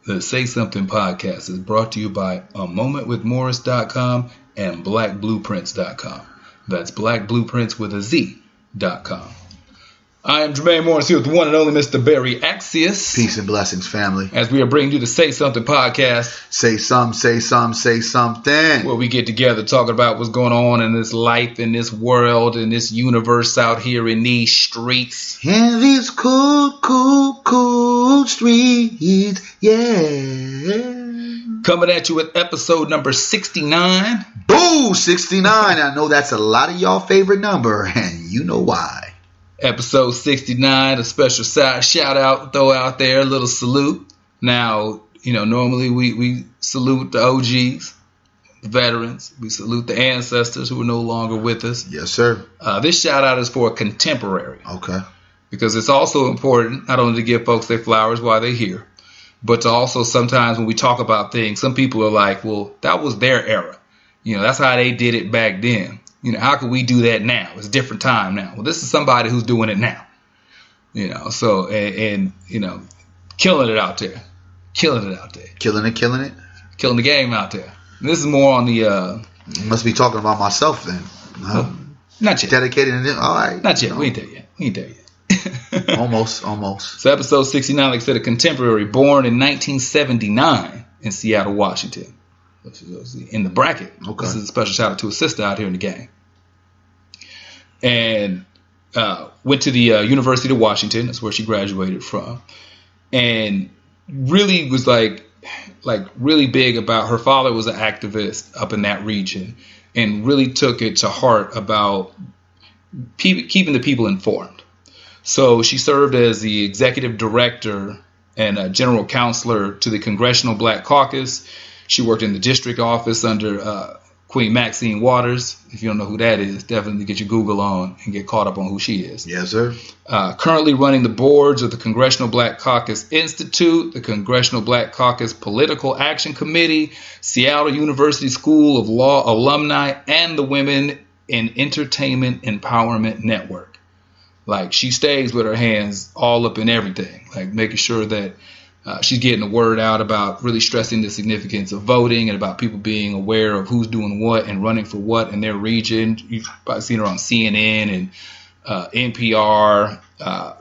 The Say Something podcast is brought to you by amomentwithmorris.com and blackblueprints.com. That's blackblueprints with a Z.com. I am Jermaine Morris here with the one and only Mr. Barry Accius. Peace and blessings, family. As we are bringing you the Say Something podcast. Say something, say something, say something. Where we get together talking about what's going on in this life, in this world, in this universe out here in these streets. In these cool streets, yeah. Coming at you with episode number 69. Boo, 69. I know that's a lot of y'all favorite number, and you know why. Episode 69, a special shout out, throw out there, a little salute. Now, normally we salute the OGs, the veterans. We salute the ancestors who are no longer with us. Yes, sir. This shout out is for a contemporary. Okay. Because it's also important not only to give folks their flowers while they're here, but to also sometimes when we talk about things, some people are like, well, that was their era. That's how they did it back then. How can we do that now? It's a different time now. Well, this is somebody who's doing it now. So killing it out there. Killing it. Killing it. Killing the game out there. And this is more on the You must be talking about myself then. No. Not yet. Dedicated and all right. Not yet. We ain't there yet. Almost. So episode 69, like I said, a contemporary born in 1979 in Seattle, Washington. In the bracket. Okay. This is a special shout out to a sister out here in the game. And went to the University of Washington. That's where she graduated from. And really was like really big about, her father was an activist up in that region and really took it to heart about keeping the people informed. So she served as the executive director and general counselor to the Congressional Black Caucus. She worked in the district office under Queen Maxine Waters. If you don't know who that is, definitely get your Google on and get caught up on who she is. Yes, sir. Currently running the boards of the Congressional Black Caucus Institute, the Congressional Black Caucus Political Action Committee, Seattle University School of Law alumni, and the Women in Entertainment Empowerment Network. Like, she stays with her hands all up in everything, like making sure that she's getting the word out about really stressing the significance of voting and about people being aware of who's doing what and running for what in their region. You've probably seen her on CNN and NPR,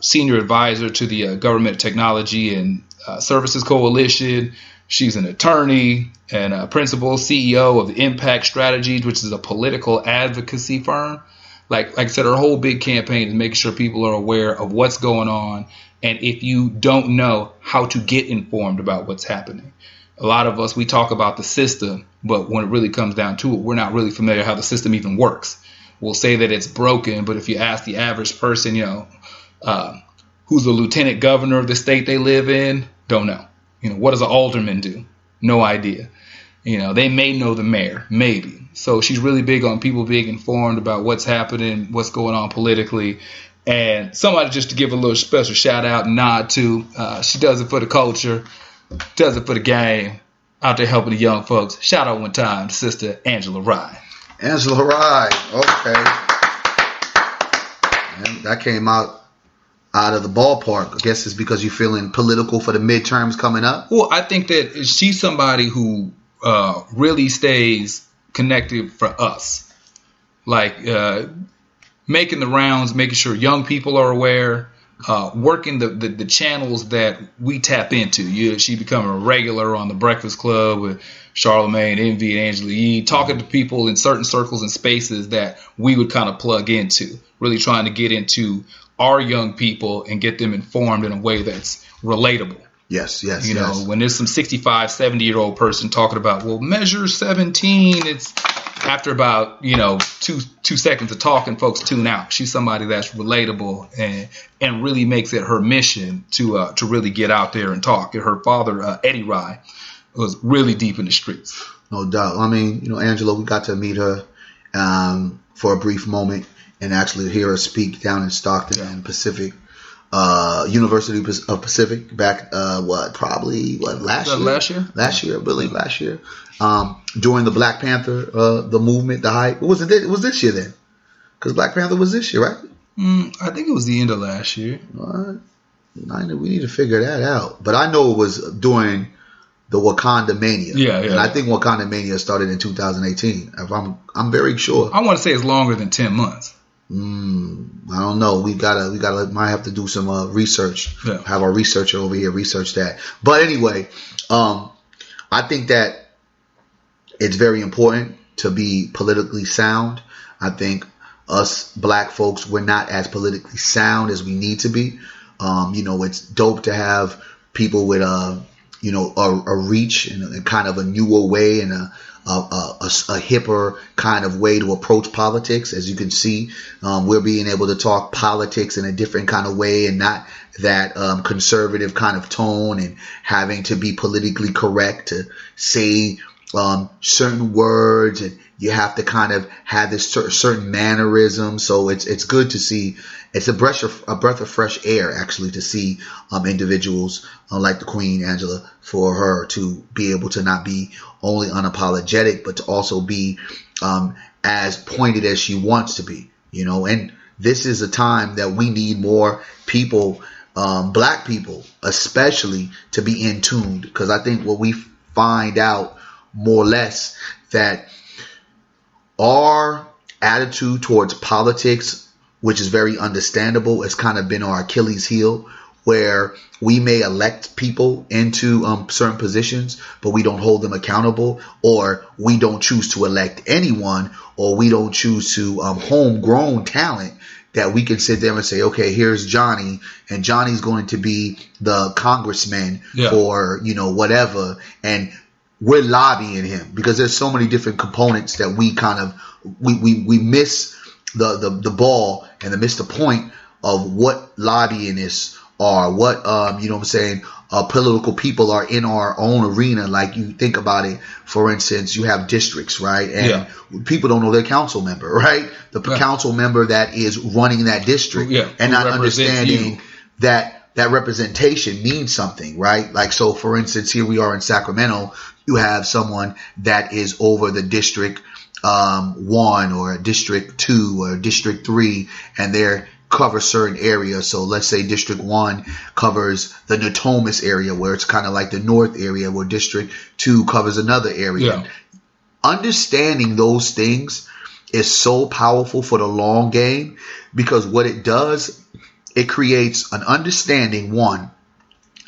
senior advisor to the Government Technology and Services Coalition. She's an attorney and principal CEO of the Impact Strategies, which is a political advocacy firm. Like I said, her whole big campaign is making sure people are aware of what's going on. And if you don't know, how to get informed about what's happening. A lot of us, we talk about the system, but when it really comes down to it, we're not really familiar how the system even works. We'll say that it's broken, but if you ask the average person, who's the lieutenant governor of the state they live in, don't know. What does an alderman do? No idea. They may know the mayor, maybe. So she's really big on people being informed about what's happening, what's going on politically. And somebody just to give a little special shout out and nod to. She does it for the culture, does it for the game, out there helping the young folks. Shout out one time to Sister Angela Rye. Angela Rye, okay. And that came out of the ballpark. I guess it's because you're feeling political for the midterms coming up. Well, I think that she's somebody who really stays connected for us. Like, making the rounds, making sure young people are aware, working the channels that we tap into. She become a regular on the Breakfast Club with Charlamagne, Envy, and Angela Yee, talking to people in certain circles and spaces that we would kind of plug into, really trying to get into our young people and get them informed in a way that's relatable. Yes. When there's some 65, 70-year-old person talking about, well, measure 17, it's after about, 2 seconds of talking, folks tune out. She's somebody that's relatable and really makes it her mission to really get out there and talk. And her father, Eddie Rye, was really deep in the streets. No doubt. I mean, Angela, we got to meet her for a brief moment and actually hear her speak down in Stockton and Pacific. University of Pacific back last year during the Black Panther the movement, the hype. It was this year then, because Black Panther was this year, right? I think it was the end of last year. We need to figure that out, but I know it was during the Wakanda Mania. Yeah. And I think Wakanda Mania started in 2018. If I'm very sure. I want to say it's longer than 10 months. I don't know. We might have to do some research. Yeah. Have our researcher over here research that. But anyway, I think that it's very important to be politically sound. I think us black folks, we're not as politically sound as we need to be. It's dope to have people with a reach and kind of a newer way and a hipper kind of way to approach politics. As you can see, we're being able to talk politics in a different kind of way and not that conservative kind of tone and having to be politically correct to say certain words, and you have to kind of have this certain mannerism. So it's good to see. It's a breath of fresh air, actually, to see individuals like the Queen Angela, for her to be able to not be only unapologetic, but to also be as pointed as she wants to be. And this is a time that we need more people, black people especially, to be in tune, because I think what we find out more or less that our attitude towards politics, which is very understandable, has kind of been our Achilles heel, where we may elect people into certain positions, but we don't hold them accountable, or we don't choose to elect anyone, or we don't choose to homegrown talent that we can sit there and say, okay, here's Johnny, and Johnny's going to be the congressman for, whatever. And we're lobbying him, because there's so many different components that we kind of, we miss the ball and miss the point of what lobbyists are, what, political people are in our own arena. Like, you think about it, for instance, you have districts, right? And people don't know their council member, right? The council member that is running that district, and not understanding that representation means something, right? Like, so for instance, here we are in Sacramento, you have someone that is over the district 1 or district 2 or district 3, and they're cover certain areas. So let's say district 1 covers the Natomas area, where it's kind of like the north area, where district 2 covers another area. Understanding those things is so powerful for the long game, because what it does, it creates an understanding, one,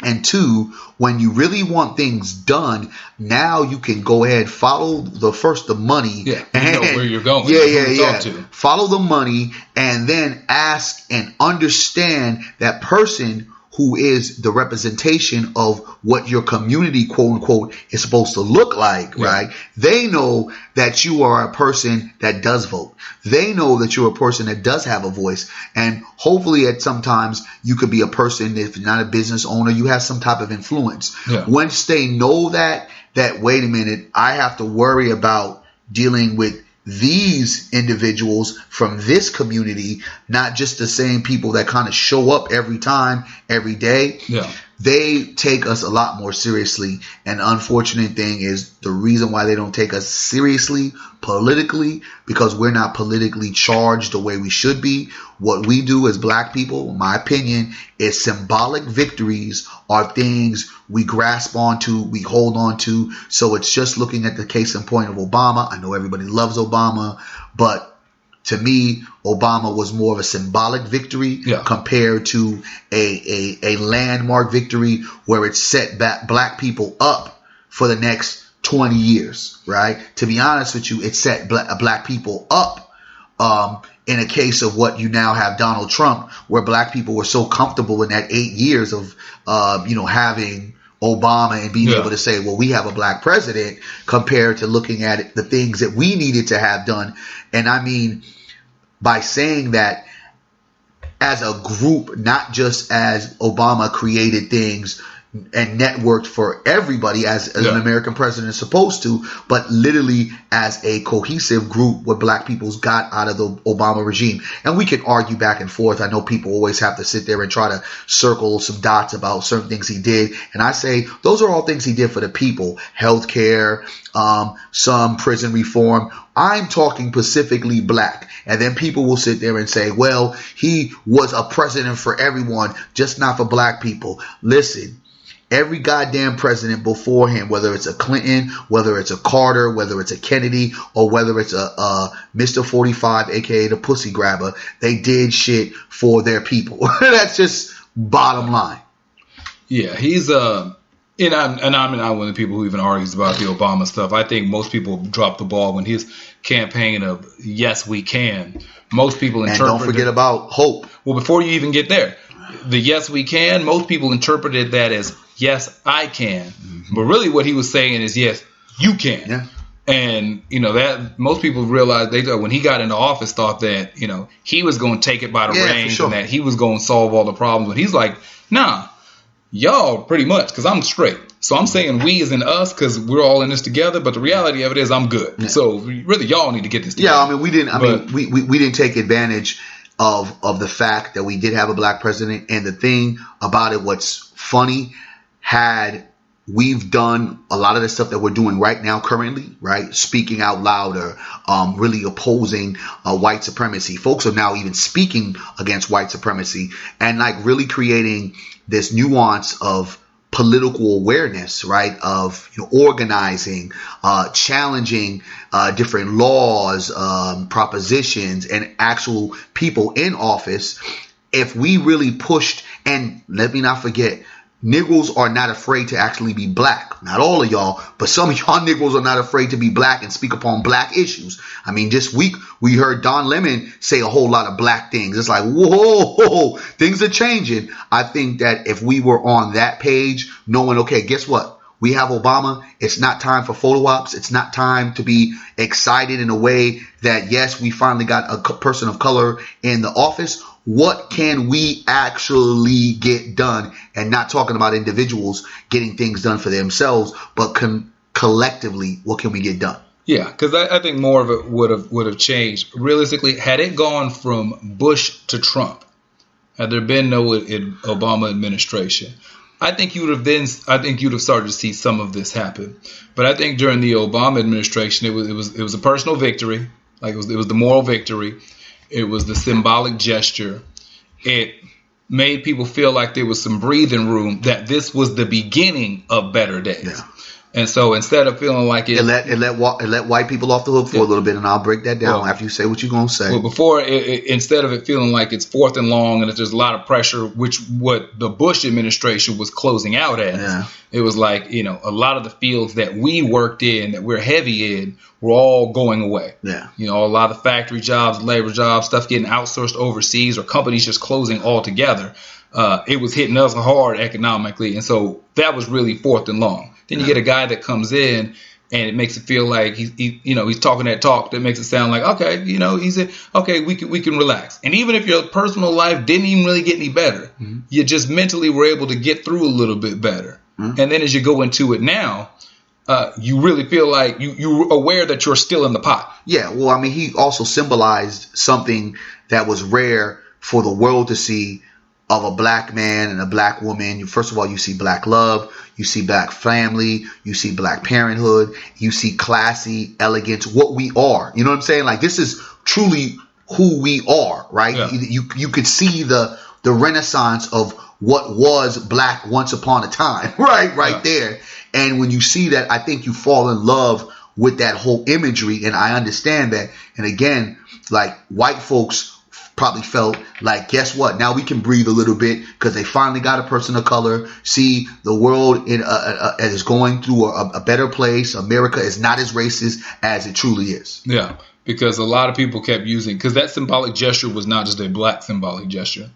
and two, when you really want things done, now you can go ahead, follow the money. And you know where you're going. Follow the money, and then ask and understand that person who is the representation of what your community, quote unquote, is supposed to look like, right? They know that you are a person that does vote. They know that you're a person that does have a voice. And hopefully at sometimes you could be a person, if you're not a business owner, you have some type of influence. Once they know that, wait a minute, I have to worry about dealing with these individuals from this community, not just the same people that kind of show up every time, every day. They take us a lot more seriously. And the unfortunate thing is, the reason why they don't take us seriously politically, because we're not politically charged the way we should be. What we do as black people, in my opinion, is symbolic victories are things we grasp onto, we hold on to. So it's just looking at the case in point of Obama. I know everybody loves Obama, but to me, Obama was more of a symbolic victory compared to a landmark victory where it set black people up for the next 20 years, right? To be honest with you, it set black people up in a case of what you now have Donald Trump, where black people were so comfortable in that 8 years of, having Obama and being able to say, well, we have a black president, compared to looking at it, the things that we needed to have done. And I mean, by saying that as a group, not just as Obama created things and networked for everybody as an American president is supposed to, but literally as a cohesive group what black people's got out of the Obama regime. And we can argue back and forth. I know people always have to sit there and try to circle some dots about certain things he did. And I say those are all things he did for the people. Healthcare, some prison reform. I'm talking specifically black. And then people will sit there and say, well, he was a president for everyone, just not for black people. Listen. every goddamn president before him, whether it's a Clinton, whether it's a Carter, whether it's a Kennedy, or whether it's a Mr. 45, aka the pussy grabber, they did shit for their people. That's just bottom line. Yeah, he's I'm not one of the people who even argues about the Obama stuff. I think most people drop the ball when his campaign of "Yes, we can." Most people interpret. And don't forget about hope. Well, before you even get there, the "Yes, we can." Most people interpreted that as "Yes, I can," but really what he was saying is "Yes, you can." Yeah. And that most people realized when he got into office thought that he was going to take it by the reins and that he was going to solve all the problems. But he's like, nah. Y'all pretty much, because I'm straight. So I'm saying we as in us because we're all in this together. But the reality of it is I'm good. Yeah. So really, y'all need to get this together. Yeah, I mean, we didn't take advantage of the fact that we did have a black president. And the thing about it, what's funny, we've done a lot of the stuff that we're doing right now currently, right? Speaking out louder, really opposing white supremacy. Folks are now even speaking against white supremacy and like really creating this nuance of political awareness, right? Of organizing, challenging different laws, propositions, and actual people in office. If we really pushed, and let me not forget, Negroes are not afraid to actually be black. Not all of y'all, but some of y'all Negroes are not afraid to be black and speak upon black issues. I mean, this week we heard Don Lemon say a whole lot of black things. It's like, whoa, things are changing. I think that if we were on that page, knowing, okay, guess what? We have Obama. It's not time for photo ops. It's not time to be excited in a way that, yes, we finally got a person of color in the office. What can we actually get done? And not talking about individuals getting things done for themselves, but collectively, what can we get done? Yeah, because I think more of it would have changed. Realistically, had it gone from Bush to Trump, had there been no Obama administration, I think you'd have started to see some of this happen. But I think during the Obama administration, it was a personal victory. Like it was the moral victory. It was the symbolic gesture. It made people feel like there was some breathing room, that this was the beginning of better days. Yeah. And so instead of feeling like it let white people off the hook for a little bit, and I'll break that down after you say what you're going to say. Well, instead of it feeling like it's fourth and long and that there's a lot of pressure, what the Bush administration was closing out as, it was like, a lot of the fields that we worked in, that we're heavy in, were all going away. Yeah. A lot of factory jobs, labor jobs, stuff getting outsourced overseas, or companies just closing altogether. It was hitting us hard economically. And so that was really fourth and long. Then you get a guy that comes in and it makes it feel like he's talking that talk that makes it sound like, okay, we can relax. And even if your personal life didn't even really get any better, you just mentally were able to get through a little bit better. And then as you go into it now, you really feel like you're aware that you're still in the pot. Yeah, well, I mean, he also symbolized something that was rare for the world to see of a black man and a black woman. First of all, you see black love, you see black family, you see black parenthood, you see classy, elegance, what we are. You know what I'm saying? Like, this is truly who we are, right? Yeah. You could see the renaissance of what was black once upon a time, right there. And when you see that, I think you fall in love with that whole imagery, and I understand that. And again, like, white folks probably felt like, guess what? Now we can breathe a little bit because they finally got a person of color. See, the world is going through a better place. America is not as racist as it truly is. Yeah, because a lot of people kept using, because that symbolic gesture was not just a black symbolic gesture.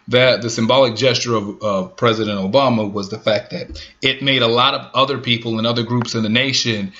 That the symbolic gesture of President Obama was the fact that it made a lot of other people and other groups in the nation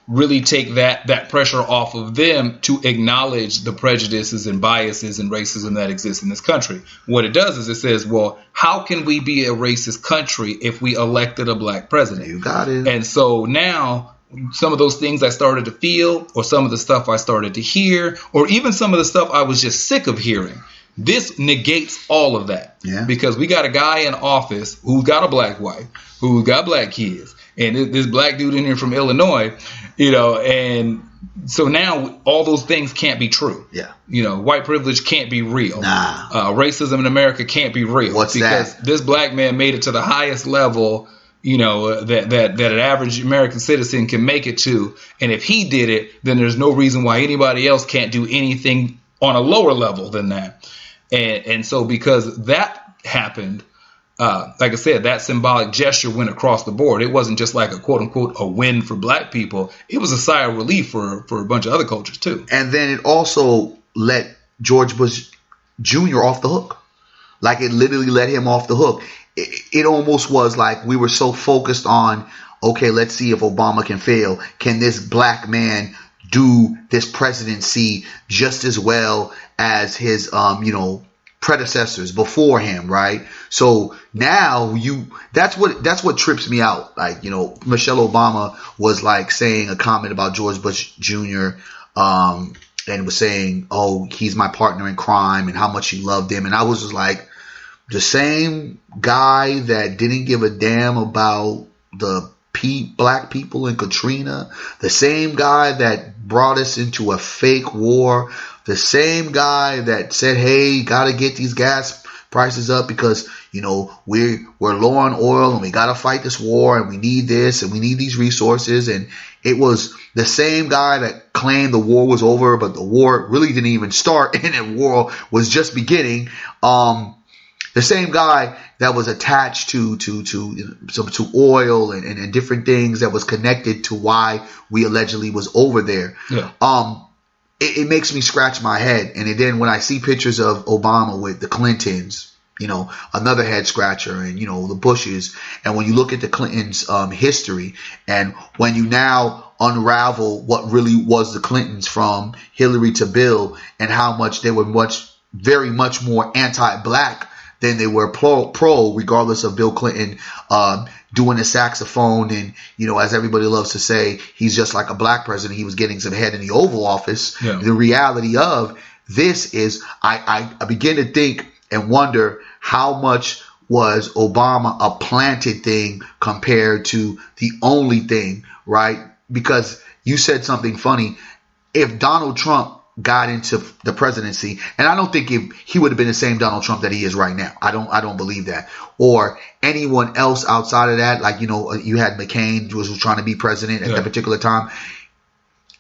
really take that pressure off of them to acknowledge the prejudices and biases and racism that exists in this country. What it does is it says, well, how can we be a racist country if we elected a black president? You got it. And so now some of those things I started to feel, or some of the stuff I started to hear, or even some of the stuff I was just sick of hearing, this negates all of that. Yeah. Because we got a guy in office who's got a black wife, who's got black kids, and this black dude in here from Illinois, and so now all those things can't be true. Yeah. White privilege can't be real. Nah. Racism in America can't be real. What's because that? This black man made it to the highest level that an average American citizen can make it to. And if he did it, then there's no reason why anybody else can't do anything on a lower level than that. And so because that happened, like I said, that symbolic gesture went across the board. It wasn't just like a quote unquote a win for black people. It was a sigh of relief for a bunch of other cultures too. And then it also let George Bush Jr. off the hook. Like it literally let him off the hook. It almost was like we were so focused on, okay, let's see if Obama can fail. Can this black man do this presidency just as well as his, predecessors before him, right? So now that's what trips me out. Like, Michelle Obama was like saying a comment about George Bush Jr., and was saying, oh, he's my partner in crime and how much she loved him. And I was just like, the same guy that didn't give a damn about the black people in Katrina, the same guy that brought us into a fake war, the same guy that said, hey, gotta get these gas prices up because, we're low on oil and we gotta fight this war and we need this and we need these resources. And it was the same guy that claimed the war was over, but the war really didn't even start and the war was just beginning. The same guy that was attached to oil and different things that was connected to why we allegedly was over there. Yeah. It makes me scratch my head. And then when I see pictures of Obama with the Clintons, another head scratcher, and, the Bushes. And when you look at the Clintons' history, and when you now unravel what really was the Clintons from Hillary to Bill, and how much they were very much more anti-black than they were pro, regardless of Bill Clinton doing the saxophone. And, as everybody loves to say, he's just like a black president. He was getting some head in the Oval Office. Yeah. The reality of this is I begin to think and wonder how much was Obama a planted thing compared to the only thing, right? Because you said something funny. If Donald Trump got into the presidency, and I don't think he would have been the same Donald Trump that he is right now. I don't believe that. Or anyone else outside of that, like, you had McCain was trying to be president at that particular time.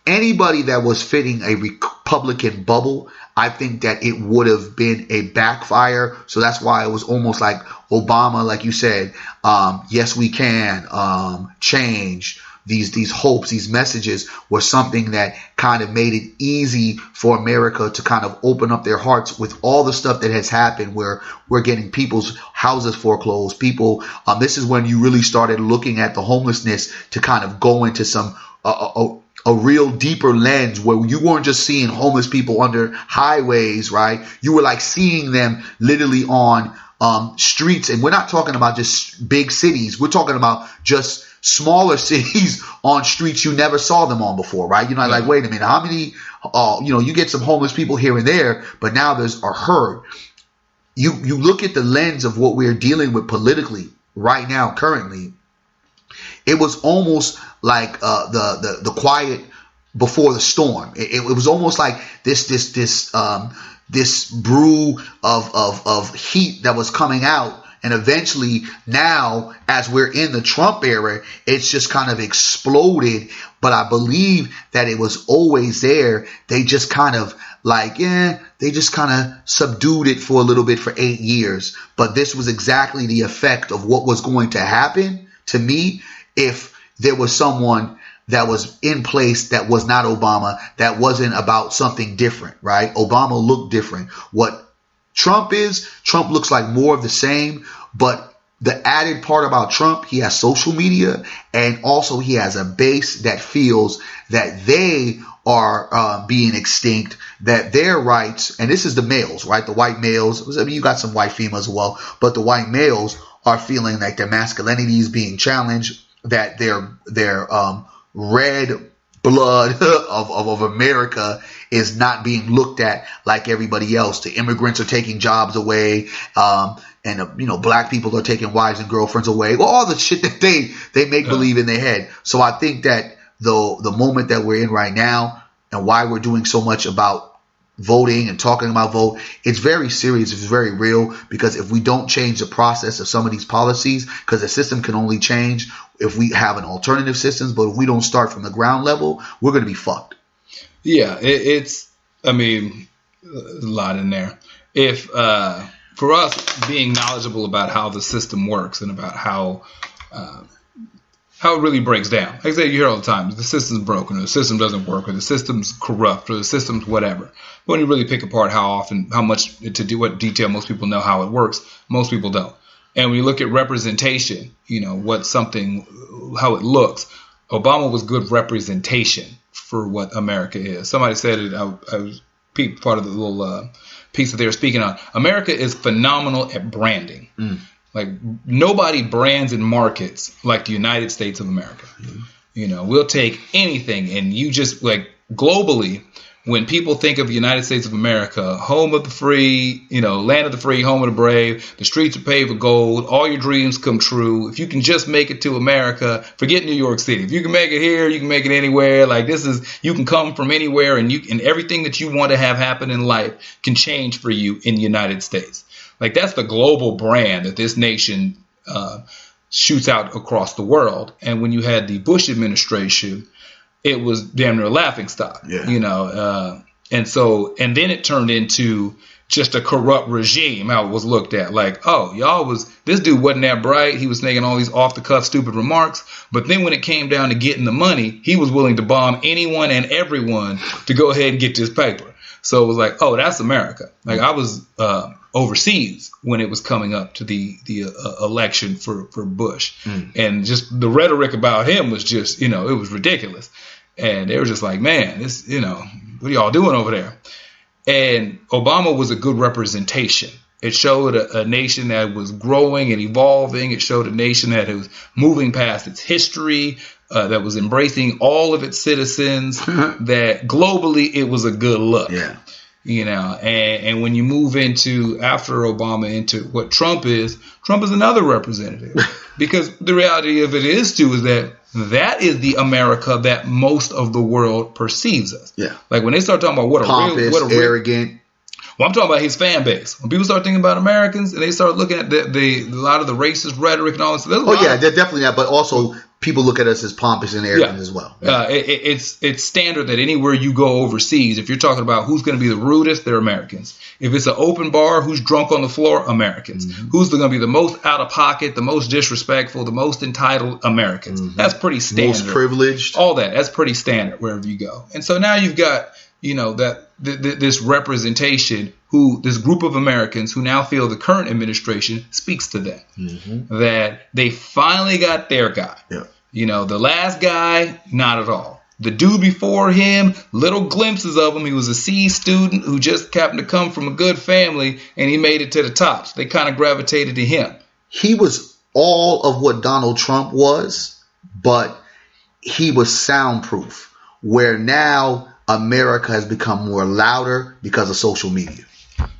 Anybody that was fitting a Republican bubble, I think that it would have been a backfire. So that's why it was almost like Obama, like you said, yes, we can change. These hopes, these messages were something that kind of made it easy for America to kind of open up their hearts with all the stuff that has happened, where we're getting people's houses foreclosed. People, this is when you really started looking at the homelessness to kind of go into some a real deeper lens, where you weren't just seeing homeless people under highways, right? You were like seeing them literally on streets. And we're not talking about just big cities. We're talking about just smaller cities on streets you never saw them on before, right? Like, wait a minute, how many, you get some homeless people here and there, but now there's a herd. You look at the lens of what we're dealing with politically right now, currently. It was almost like the quiet before the storm. It was almost like this brew of heat that was coming out. And eventually now, as we're in the Trump era, it's just kind of exploded. But I believe that it was always there. They just kind of they just kind of subdued it for a little bit for 8 years. But this was exactly the effect of what was going to happen to me if there was someone that was in place that was not Obama, that wasn't about something different, right? Obama looked different. What Trump looks like more of the same, but the added part about Trump, he has social media, and also he has a base that feels that they are being extinct, that their rights, and this is the males, right? The white males, I mean, you got some white females as well, but the white males are feeling like their masculinity is being challenged, that their red blood of America is not being looked at like everybody else. The immigrants are taking jobs away, and black people are taking wives and girlfriends away. Well, all the shit that they make believe in their head. So I think that the moment that we're in right now, and why we're doing so much about voting and talking about vote, it's very serious. It's very real, because if we don't change the process of some of these policies, because the system can only change if we have an alternative system, but if we don't start from the ground level, we're going to be fucked. Yeah, I mean, a lot in there. If for us, being knowledgeable about how the system works and about how it really breaks down. Like I say, you hear all the time, the system's broken, or the system doesn't work, or the system's corrupt, or the system's whatever. But when you really pick apart how much to do, what detail most people know how it works, most people don't. And when you look at representation, how it looks, Obama was good representation for what America is. Somebody said it, I was part of the little piece that they were speaking on. America is phenomenal at branding. Like, nobody brands and markets like the United States of America. We'll take anything, and you just, like, globally, when people think of the United States of America, home of the free, land of the free, home of the brave, the streets are paved with gold, all your dreams come true. If you can just make it to America, forget New York City. If you can make it here, you can make it anywhere. Like, you can come from anywhere, and everything that you want to have happen in life can change for you in the United States. Like, that's the global brand that this nation shoots out across the world. And when you had the Bush administration, it was damn near a laughingstock, and then it turned into just a corrupt regime, how it was looked at. Like, oh, this dude wasn't that bright. He was making all these off the cuff stupid remarks. But then when it came down to getting the money, he was willing to bomb anyone and everyone to go ahead and get this paper. So it was like, oh, that's America. Like, I was overseas when it was coming up to the election for Bush. And just the rhetoric about him was just, it was ridiculous. And they were just like, man, this, what are y'all doing over there? And Obama was a good representation. It showed a nation that was growing and evolving. It showed a nation that was moving past its history, that was embracing all of its citizens, that globally it was a good look. Yeah. And when you move after Obama into what Trump is another representative. Because the reality of it is that is the America that most of the world perceives us. Yeah. Like, when they start talking about pompous, arrogant. Well, I'm talking about his fan base. When people start thinking about Americans and they start looking at a lot of the racist rhetoric and all this. They're definitely that. But also, people look at us as pompous and arrogant as well. Yeah. It's standard that anywhere you go overseas, if you're talking about who's going to be the rudest, they're Americans. If it's an open bar, who's drunk on the floor, Americans. Mm-hmm. Who's going to be the most out of pocket, the most disrespectful, the most entitled, Americans. Mm-hmm. That's pretty standard. Most privileged. All that's pretty standard wherever you go. And so now you've got, this representation, this group of Americans who now feel the current administration speaks to them. Mm-hmm. That they finally got their guy. Yeah. The last guy, not at all. The dude before him, little glimpses of him. He was a C student who just happened to come from a good family, and he made it to the top. So they kind of gravitated to him. He was all of what Donald Trump was, but he was soundproof, where now America has become more louder because of social media.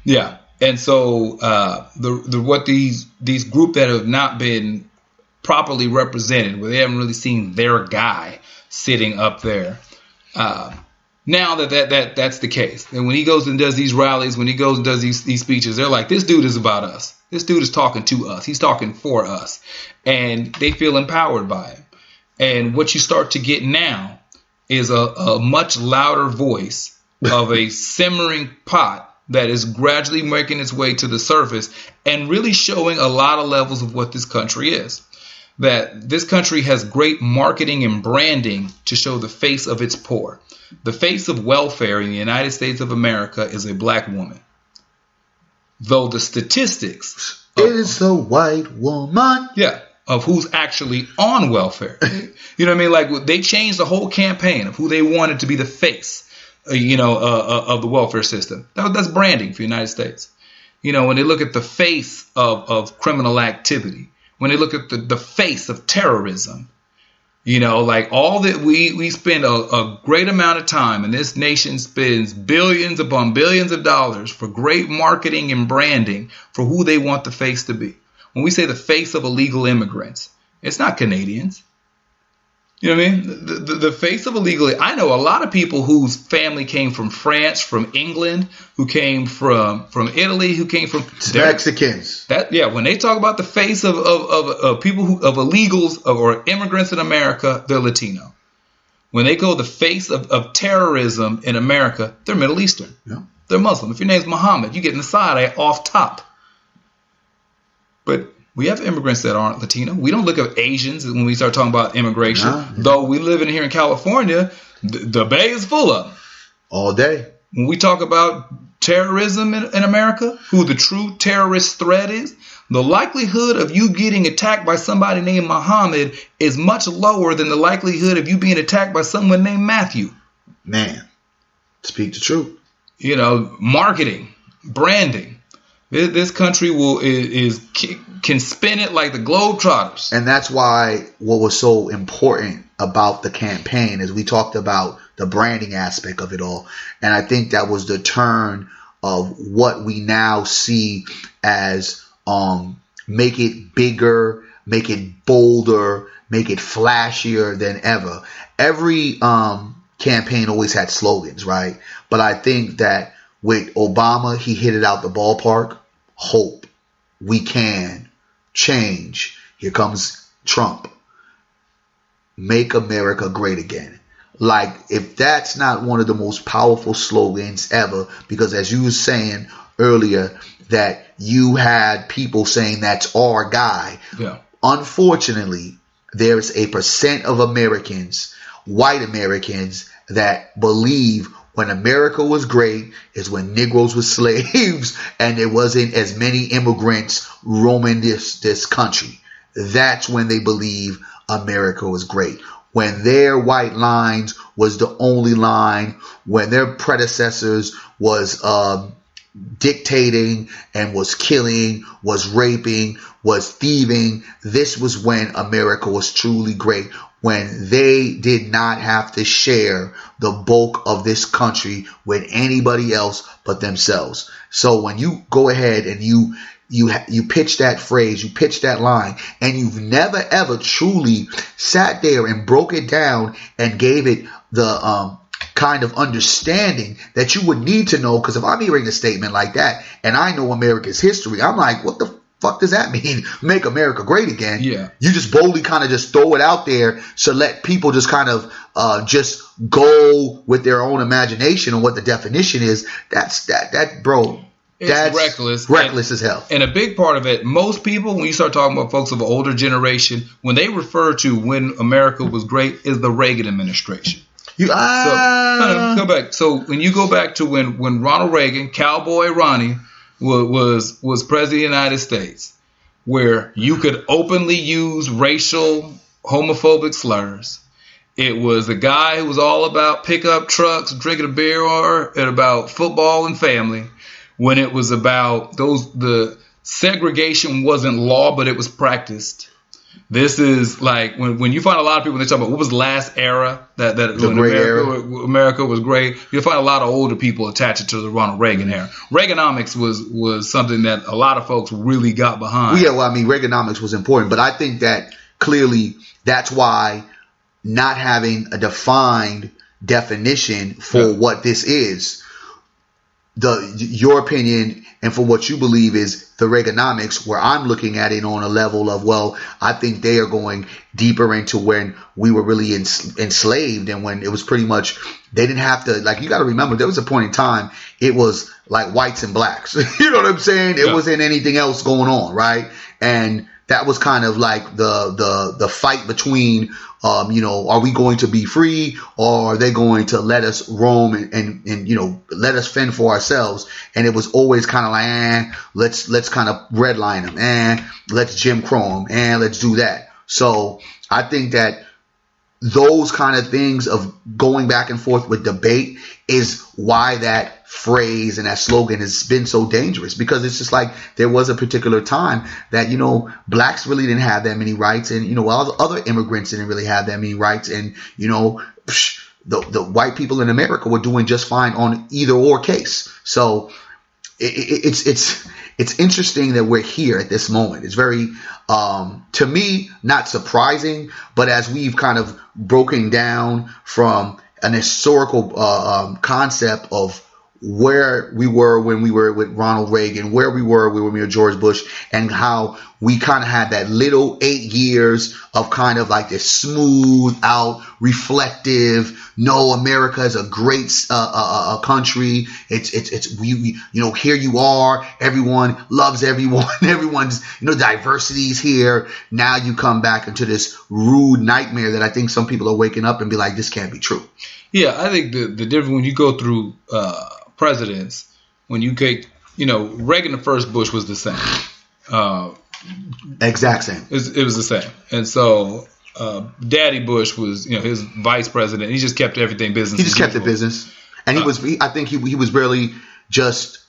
Yeah. And so what these group that have not been properly represented, where they haven't really seen their guy sitting up there. Now that's the case. And when he goes and does these rallies, when he goes and does these speeches, they're like, this dude is about us. This dude is talking to us. He's talking for us. And they feel empowered by him. And what you start to get now is a much louder voice of a simmering pot that is gradually making its way to the surface and really showing a lot of levels of what this country is. That this country has great marketing and branding to show the face of its poor. The face of welfare in the United States of America is a black woman. Though the statistics is a white woman. Yeah. Of who's actually on welfare. You know what I mean? Like, they changed the whole campaign of who they wanted to be the face, of the welfare system. That's branding for the United States. When they look at the face of criminal activity, when they look at the face of terrorism, like all that we spend a great amount of time, and this nation spends billions upon billions of dollars for great marketing and branding for who they want the face to be. When we say the face of illegal immigrants, it's not Canadians. You know what I mean? The face of illegally. I know a lot of people whose family came from France, from England, who came from Italy, who came from Mexicans. When they talk about the face of people of illegals or immigrants in America, they're Latino. When they go the face of terrorism in America, they're Middle Eastern. Yeah. They're Muslim. If your name's Muhammad, you get in the side off top. But we have immigrants that aren't Latino. We don't look at Asians when we start talking about immigration. Nah. Though we live in here in California, the Bay is full of them. All day. When we talk about terrorism in America, who the true terrorist threat is, the likelihood of you getting attacked by somebody named Muhammad is much lower than the likelihood of you being attacked by someone named Matthew. Man, speak the truth. You know, marketing, branding. This country can spin it like the Globetrotters. And that's why what was so important about the campaign is we talked about the branding aspect of it all. And I think that was the turn of what we now see as make it bigger, make it bolder, make it flashier than ever. Every campaign always had slogans, right? But I think that with Obama, he hit it out the ballpark. Hope. We can. Change. Here comes Trump. Make America great again. Like, if that's not one of the most powerful slogans ever, because as you were saying earlier, that you had people saying that's our guy. Yeah. Unfortunately, there's a percent of Americans, white Americans, that believe when America was great is when Negroes were slaves and there wasn't as many immigrants roaming this country. That's when they believe America was great. When their white lines was the only line, when their predecessors was dictating and was killing, was raping, was thieving, this was when America was truly great. When they did not have to share the bulk of this country with anybody else but themselves. So when you go ahead and you pitch that phrase, you pitch that line, and you've never ever truly sat there and broke it down and gave it the kind of understanding that you would need to know. Because if I'm hearing a statement like that and I know America's history, I'm like, what the fuck does that mean? Make America great again? Yeah. You just boldly kind of just throw it out there to let people just kind of just go with their own imagination on what the definition is. That's bro. It's That's reckless. Reckless as hell. And a big part of it, most people, when you start talking about folks of an older generation, when they refer to when America was great, is the Reagan administration. Go back. So when you go back to when Ronald Reagan, Cowboy Ronnie, was president of the United States, where you could openly use racial, homophobic slurs. It was a guy who was all about pickup trucks, drinking a beer, and about football and family. When it was about the segregation wasn't law, but it was practiced. This is like when you find a lot of people, when they talk about what was the last era that when America was great, you'll find a lot of older people attach it to the Ronald Reagan era. Reaganomics was something that a lot of folks really got behind. Well, yeah, well, I mean, Reaganomics was important, but I think that clearly that's why not having a defined definition for what this is, your opinion and for what you believe is the Reaganomics, where I'm looking at it on a level of, well, I think they are going deeper into when we were really enslaved and when it was pretty much, they didn't have to, like, you got to remember, there was a point in time, it was like whites and blacks. You know what I'm saying? It wasn't anything else going on, right? And that was kind of like the fight between, are we going to be free, or are they going to let us roam and let us fend for ourselves? And it was always kind of like, let's kind of redline them, let's Jim Crow them, let's do that. So I think that those kind of things of going back and forth with debate is why that phrase and that slogan has been so dangerous, because it's just like there was a particular time that, blacks really didn't have that many rights, and, other immigrants didn't really have that many rights. And, the white people in America were doing just fine on either or case. So it's it's interesting that we're here at this moment. It's very, to me, not surprising, but as we've kind of broken down from an historical concept of where we were when we were with Ronald Reagan, where we were when we were George Bush, and how we kind of had that little 8 years of kind of like this smooth out, reflective, no, America is a great country. It's we here you are, everyone loves everyone, everyone's diversity's here. Now you come back into this rude nightmare that I think some people are waking up and be like, this can't be true. Yeah, I think the difference when you go through presidents, when you take, Reagan the first, Bush was the same. Exact same. It was the same. And so Daddy Bush was, his vice president. He just kept everything business. He just kept it business. And I think he was barely just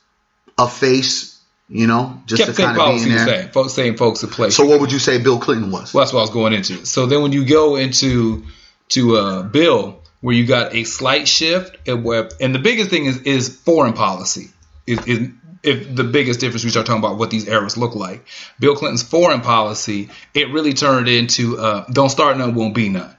a face, just kept to kind of be in there. Same folks at play. So what would you say Bill Clinton was? Well, that's what I was going into. So then when you go into Bill, where you got a slight shift, and the biggest thing is foreign policy. If the biggest difference we start talking about what these eras look like. Bill Clinton's foreign policy, it really turned into don't start none, won't be none.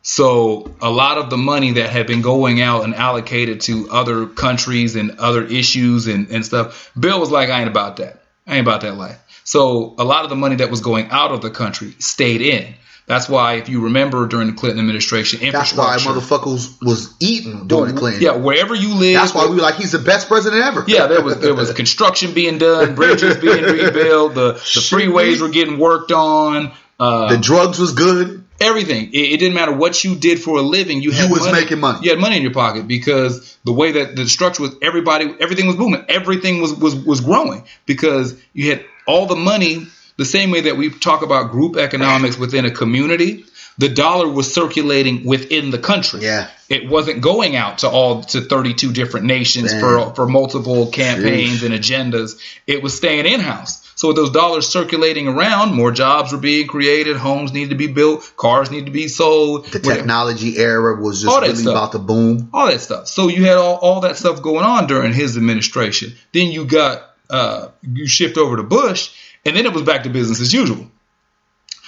So a lot of the money that had been going out and allocated to other countries and other issues and stuff, Bill was like, I ain't about that. I ain't about that life. So a lot of the money that was going out of the country stayed in. That's why, if you remember, during the Clinton administration, infrastructure. That's why motherfuckers was eating during the Clinton. Yeah, wherever you live. That's why we were like, he's the best president ever. Yeah, there was construction being done, bridges being rebuilt, the freeways were getting worked on. The drugs was good. Everything. It didn't matter what you did for a living. You was money. Making money. You had money in your pocket because the way that the structure was, everything was booming. Everything was growing because you had all the money. The same way that we talk about group economics within a community, the dollar was circulating within the country. Yeah. It wasn't going out to 32 different nations for multiple campaigns and agendas. It was staying in-house. So with those dollars circulating around, more jobs were being created, homes needed to be built, cars needed to be sold. The technology era was just really about to boom. All that stuff. So you had all that stuff going on during his administration. Then you you shift over to Bush. And then it was back to business as usual.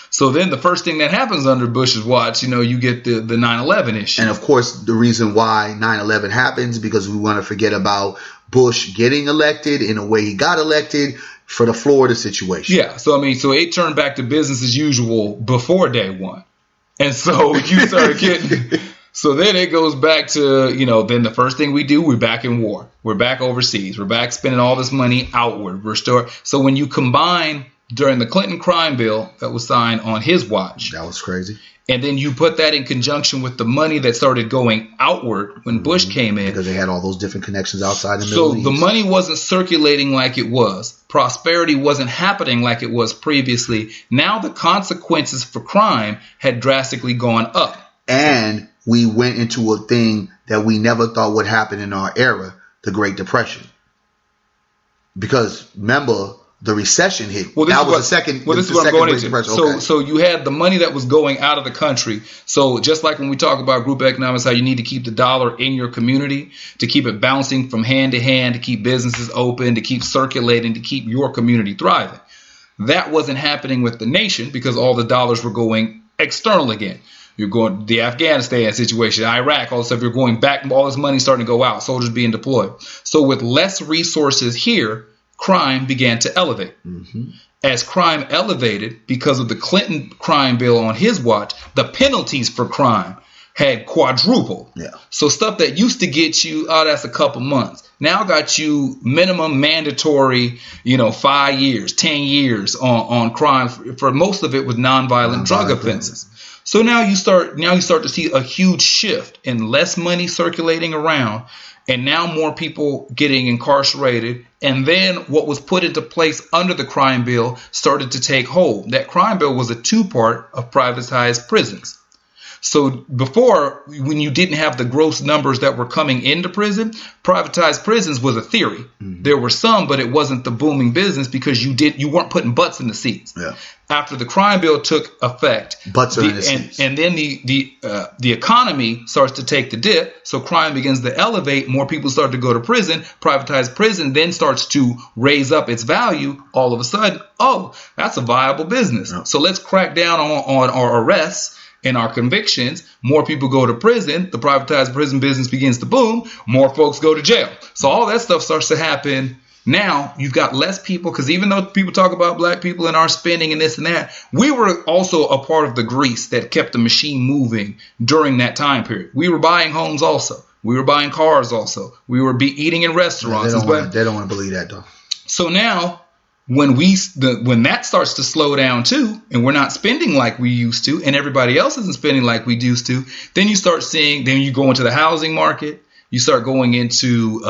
So then the first thing that happens under Bush's watch, you get the 9/11 issue. And of course, the reason why 9/11 happens, because we want to forget about Bush getting elected in a way he got elected for the Florida situation. Yeah. So it turned back to business as usual before day one. And so you start getting... So then it goes back to, then the first thing we do, we're back in war. We're back overseas. We're back spending all this money outward. So when you combine during the Clinton crime bill that was signed on his watch. That was crazy. And then you put that in conjunction with the money that started going outward when Bush came in. Because they had all those different connections outside the Middle East. So the money wasn't circulating like it was. Prosperity wasn't happening like it was previously. Now the consequences for crime had drastically gone up. And we went into a thing that we never thought would happen in our era, the Great Depression. Because remember, the recession hit. Well, this is what I'm going into. Okay. So you had the money that was going out of the country. So just like when we talk about group economics, how you need to keep the dollar in your community, to keep it bouncing from hand to hand, to keep businesses open, to keep circulating, to keep your community thriving. That wasn't happening with the nation because all the dollars were going external again. You're going to the Afghanistan situation, Iraq, all this stuff. You're going back. All this money starting to go out. Soldiers being deployed. So with less resources here, crime began to elevate. Mm-hmm. As crime elevated because of the Clinton crime bill on his watch, the penalties for crime had quadrupled. Yeah. So stuff that used to get you, that's a couple months, now got you minimum mandatory, 5 years, 10 years on crime. For most of it was nonviolent drug offenses. So now you start to see a huge shift in less money circulating around, and now more people getting incarcerated. And then what was put into place under the crime bill started to take hold. That crime bill was a two-part of privatized prisons. So before, when you didn't have the gross numbers that were coming into prison, privatized prisons was a theory. Mm-hmm. There were some, but it wasn't the booming business because you weren't putting butts in the seats. Yeah. After the crime bill took effect, butts are in the seats. And then the economy starts to take the dip, so crime begins to elevate. More people start to go to prison. Privatized prison then starts to raise up its value. All of a sudden, oh, that's a viable business. Yeah. So let's crack down on our arrests and our convictions. More people go to prison. The privatized prison business begins to boom. More folks go to jail. So all that stuff starts to happen. Now you've got less people, because even though people talk about black people and our spending and this and that, we were also a part of the grease that kept the machine moving during that time period. We were buying homes also. We were buying cars also. We were eating in restaurants. They don't want to believe that, though. So now when that starts to slow down too, and we're not spending like we used to, and everybody else isn't spending like we used to, then you start seeing, then you go into the housing market, you start going into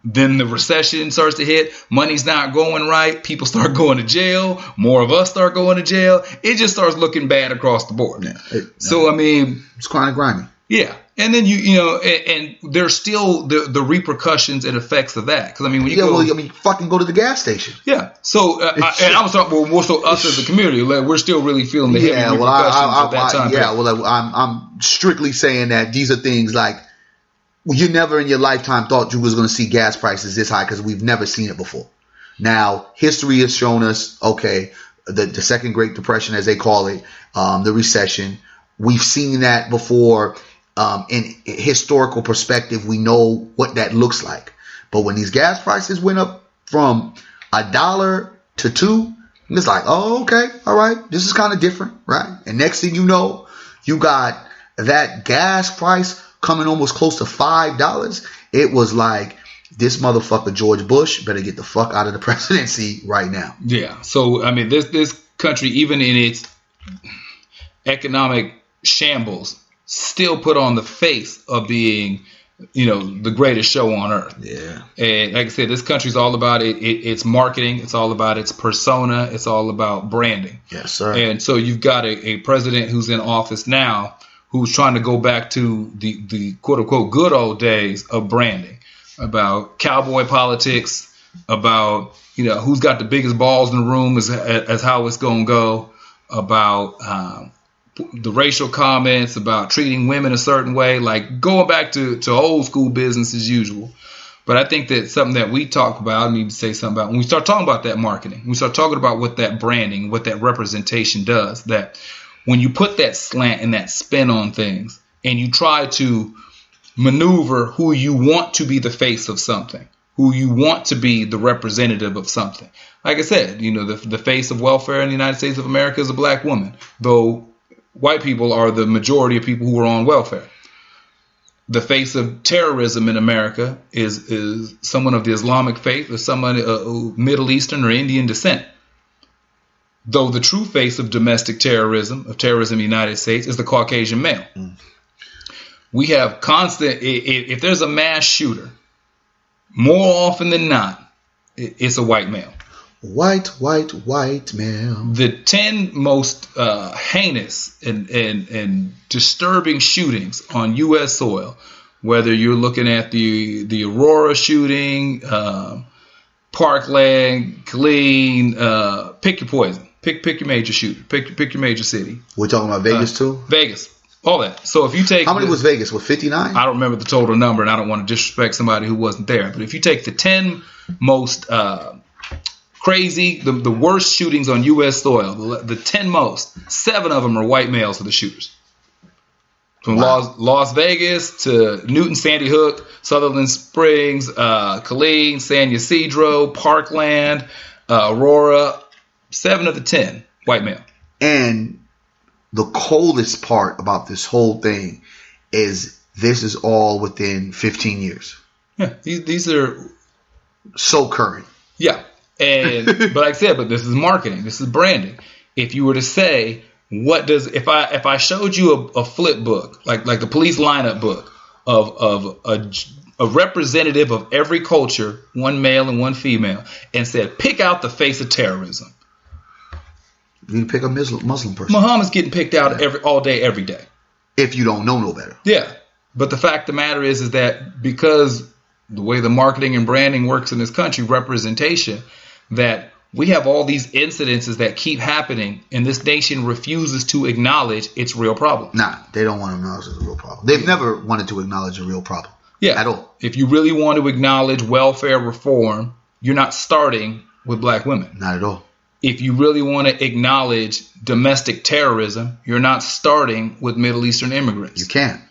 then the recession starts to hit. Money's not going right. People start going to jail. More of us start going to jail. It just starts looking bad across the board. Yeah, I mean, it's kind of grimy. Yeah. And then and there's still the repercussions and effects of that. Because I mean, when you fucking go to the gas station. Yeah. So I was talking more so us as a community. Like, we're still really feeling the heavy repercussions at that time. Yeah. Well, I'm strictly saying that these are things like, you never in your lifetime thought you was going to see gas prices this high, because we've never seen it before. Now, history has shown us, okay, the second Great Depression, as they call it, the recession. We've seen that before. In historical perspective, we know what that looks like. But when these gas prices went up from $1 to $2, it's like, oh, okay, all right, this is kind of different, right? And next thing you know, you got that gas price coming almost close to $5. It was like, this motherfucker George Bush better get the fuck out of the presidency right now. Yeah. So I mean, this country, even in its economic shambles, still put on the face of being, the greatest show on earth. Yeah. And like I said, this country's all about its marketing. It's all about its persona. It's all about branding. Yes, sir. And so you've got a president who's in office now who's trying to go back to the quote-unquote good old days of branding, about cowboy politics, about, who's got the biggest balls in the room as how it's going to go, about the racial comments, about treating women a certain way, like going back to old school business as usual. But I think that something that we talk about, I need to say something about, when we start talking about that marketing, we start talking about what that branding, what that representation does, that when you put that slant and that spin on things and you try to maneuver who you want to be the face of something, who you want to be the representative of something. Like I said, the face of welfare in the United States of America is a black woman, though white people are the majority of people who are on welfare. The face of terrorism in America is someone of the Islamic faith or someone of Middle Eastern or Indian descent. Though the true face of domestic terrorism, in the United States, is the Caucasian male. Mm. We have constant, if there's a mass shooter, more often than not, it's a white male. White male. The 10 most heinous and disturbing shootings on U.S. soil, whether you're looking at the Aurora shooting, Parkland, Killeen, pick your poison. Pick your major shooter. Pick your major city. We're talking about Vegas too? Vegas. All that. So if you take... How many was Vegas? Was 59? I don't remember the total number, and I don't want to disrespect somebody who wasn't there. But if you take the 10 most crazy, the worst shootings on U.S. soil, the 10 most, 7 of them are white males are the shooters. From Las Vegas to Newton, Sandy Hook, Sutherland Springs, Killeen, San Ysidro, Parkland, Aurora, 7 of the 10 white male. And the coldest part about this whole thing is this is all within 15 years. Yeah, these are so current. Yeah, but like I said, but this is marketing. This is branding. If you were to say, what does if I showed you a flip book like the police lineup book of a representative of every culture, one male and one female, and said pick out the face of terrorism. You pick a Muslim person. Muhammad's getting picked out all day, every day. If you don't know no better. Yeah. But the fact of the matter is that because the way the marketing and branding works in this country, representation, that we have all these incidences that keep happening, and this nation refuses to acknowledge its real problem. Nah, they don't want to acknowledge it's a real problem. They've never wanted to acknowledge a real problem. Yeah. At all. If you really want to acknowledge welfare reform, you're not starting with black women. Not at all. If you really want to acknowledge domestic terrorism, you're not starting with Middle Eastern immigrants. You can't.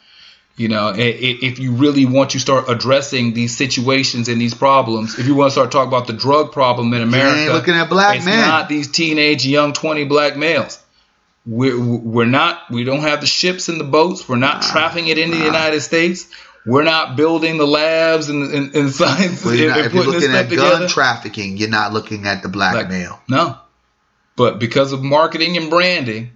You know, if you really want to start addressing these situations and these problems, if you want to start talking about the drug problem in America, you ain't looking at black it's men. not these teenage, young 20 black males. We don't have the ships and the boats. We're not trafficking it into the United States. We're not building the labs and science. Well, if you're looking at gun trafficking, you're not looking at the black male. No. But because of marketing and branding,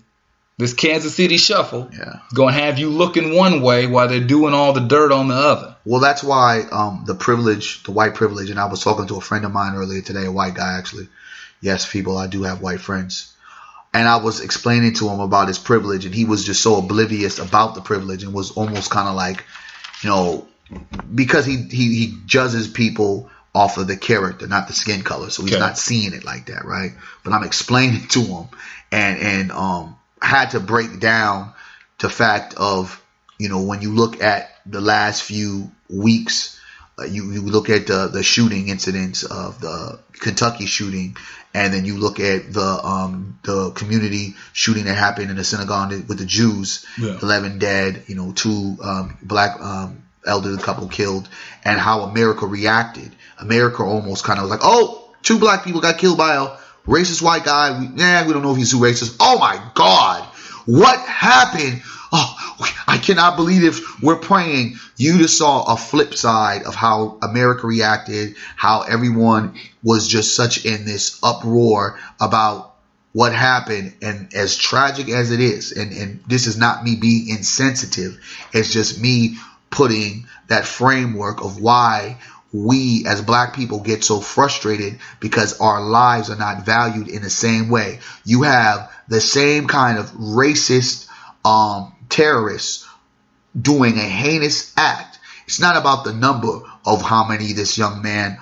this Kansas City shuffle is going to have you looking one way while they're doing all the dirt on the other. Well, that's why the white privilege, and I was talking to a friend of mine earlier today, a white guy actually. Yes, people, I do have white friends. And I was explaining to him about his privilege, and he was just so oblivious about the privilege and was almost kind of like, you know, because he judges people off of the character, not the skin color. So he's not seeing it like that, right? But I'm explaining to him and had to break down the fact of, you know, when you look at the last few weeks, you look at the shooting incidents of the Kentucky shooting, and then you look at the community shooting that happened in the synagogue with the Jews, 11 dead, you know, 2 black elderly couple killed, and how America reacted. America almost kind of was like, oh, 2 black people got killed by a racist white guy. We don't know if he's too racist. Oh my God, what happened? Oh, I cannot believe if we're praying. You just saw a flip side of how America reacted, how everyone was just such in this uproar about what happened. And as tragic as it is, and this is not me being insensitive, it's just me putting that framework of why we as black people get so frustrated because our lives are not valued in the same way. You have the same kind of racist terrorists doing a heinous act. It's not about the number of how many this young man,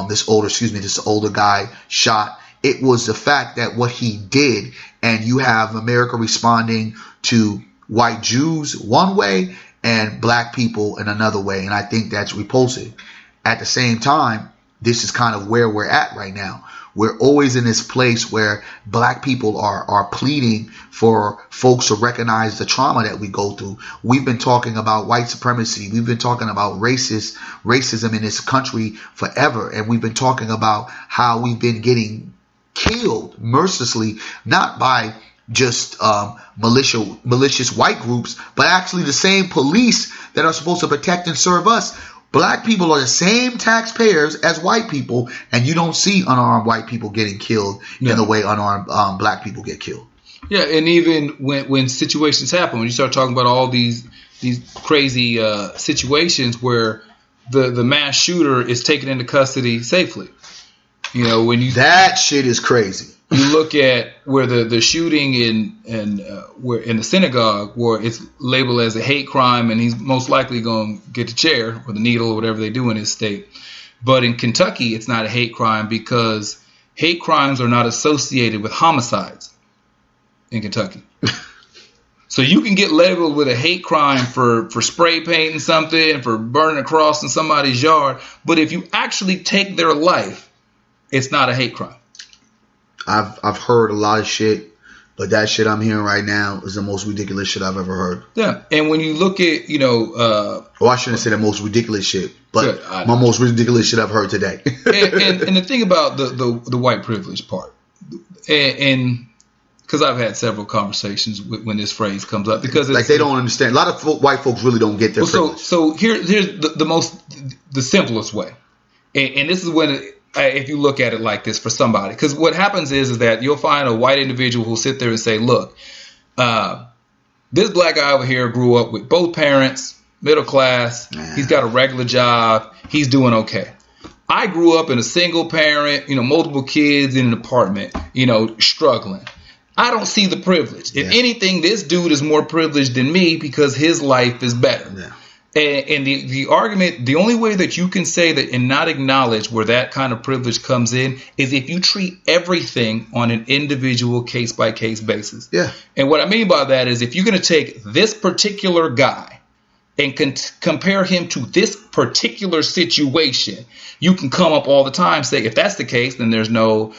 this older guy shot. It was the fact that what he did, and you have America responding to white Jews one way and black people in another way. And I think that's repulsive. At the same time, this is kind of where we're at right now. We're always in this place where black people are pleading for folks to recognize the trauma that we go through. We've been talking about white supremacy. We've been talking about racism in this country forever. And we've been talking about how we've been getting killed mercilessly, not by just malicious white groups, but actually the same police that are supposed to protect and serve us. Black people are the same taxpayers as white people, and you don't see unarmed white people getting killed in the way unarmed black people get killed. Yeah, and even when situations happen, when you start talking about all these crazy situations where the mass shooter is taken into custody safely, you know, when you that shit is crazy. You look at where the shooting in the synagogue, where it's labeled as a hate crime, and he's most likely going to get the chair or the needle or whatever they do in his state. But in Kentucky, it's not a hate crime because hate crimes are not associated with homicides in Kentucky. So you can get labeled with a hate crime for spray painting something, for burning a cross in somebody's yard. But if you actually take their life, it's not a hate crime. I've heard a lot of shit, but that shit I'm hearing right now is the most ridiculous shit I've ever heard. Yeah, and when you look at, you know... I shouldn't say the most ridiculous shit, but my most ridiculous shit I've heard today. and the thing about the white privilege part, and because I've had several conversations when this phrase comes up, because it's, like they don't understand. A lot of white folks really don't get their privilege. So here's the simplest way, and this is when... if you look at it like this for somebody, because what happens is that you'll find a white individual who'll sit there and say, look, this black guy over here grew up with both parents, middle class. He's got a regular job. He's doing okay. I grew up in a single parent, you know, multiple kids in an apartment, you know, struggling. I don't see the privilege. If anything, this dude is more privileged than me because his life is better. Yeah. And the argument, the only way that you can say that and not acknowledge where that kind of privilege comes in is if you treat everything on an individual case-by-case basis. Yeah. And what I mean by that is if you're going to take this particular guy and compare him to this particular situation, you can come up all the time, say if that's the case, then there's no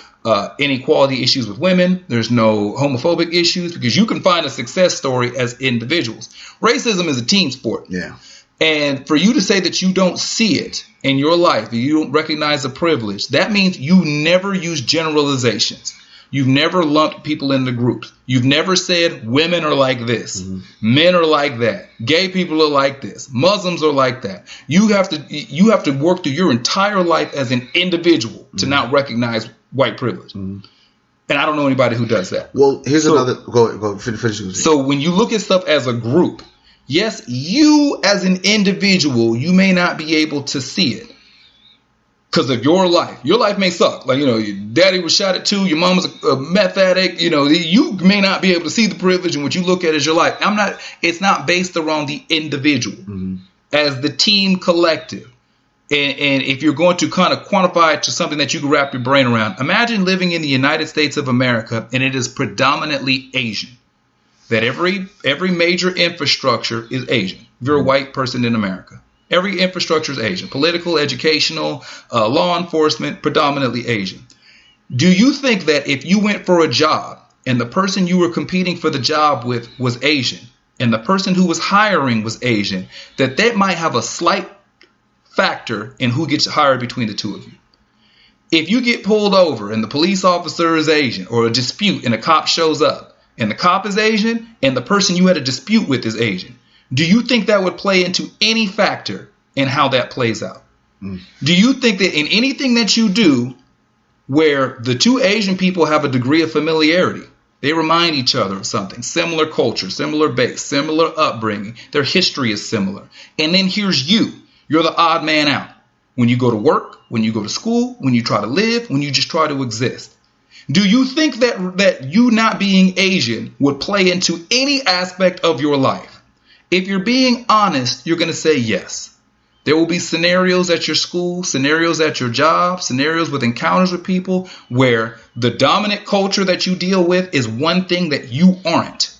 inequality issues with women. There's no homophobic issues because you can find a success story as individuals. Racism is a team sport. Yeah. And for you to say that you don't see it in your life, you don't recognize the privilege, that means you never use generalizations. You've never lumped people into groups. You've never said women are like this, men are like that, gay people are like this, Muslims are like that. You have to work through your entire life as an individual to not recognize white privilege. And I don't know anybody who does that. Well, here's another. Go finish. So when you look at stuff as a group, yes, you as an individual, you may not be able to see it because of your life. Your life may suck. Like, your daddy was shot at 2, your mom was a meth addict. You may not be able to see the privilege in what you look at as your life. It's not based around the individual as the team collective. And if you're going to kind of quantify it to something that you can wrap your brain around, imagine living in the United States of America and it is predominantly Asian. That every major infrastructure is Asian. If you're a white person in America, every infrastructure is Asian. Political, educational, law enforcement, predominantly Asian. Do you think that if you went for a job and the person you were competing for the job with was Asian and the person who was hiring was Asian, that might have a slight factor in who gets hired between the two of you? If you get pulled over and the police officer is Asian, or a dispute and a cop shows up, and the cop is Asian, and the person you had a dispute with is Asian, do you think that would play into any factor in how that plays out? Do you think that in anything that you do where the two Asian people have a degree of familiarity, they remind each other of something, similar culture, similar base, similar upbringing, their history is similar, and then here's you're the odd man out when you go to work, when you go to school, when you try to live, when you just try to exist? Do you think that you not being Asian would play into any aspect of your life? If you're being honest, you're going to say yes. There will be scenarios at your school, scenarios at your job, scenarios with encounters with people where the dominant culture that you deal with is one thing that you aren't.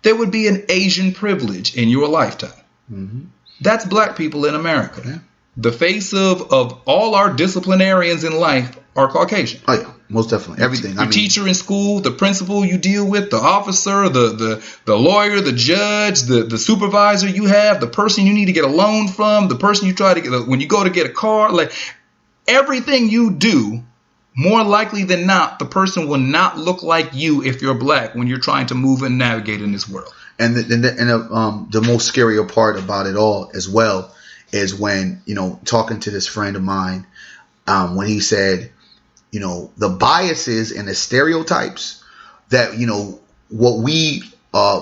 There would be an Asian privilege in your lifetime. That's black people in America. Yeah. The face of all our disciplinarians in life are Caucasian. Oh yeah, most definitely. Everything. The teacher in school, the principal you deal with, the officer, the lawyer, the judge, the supervisor you have, the person you need to get a loan from, the person you try to get when you go to get a car, like everything you do, more likely than not, the person will not look like you if you're black when you're trying to move and navigate in this world. And the most scarier part about it all as well is when, talking to this friend of mine, when he said, the biases and the stereotypes that, what we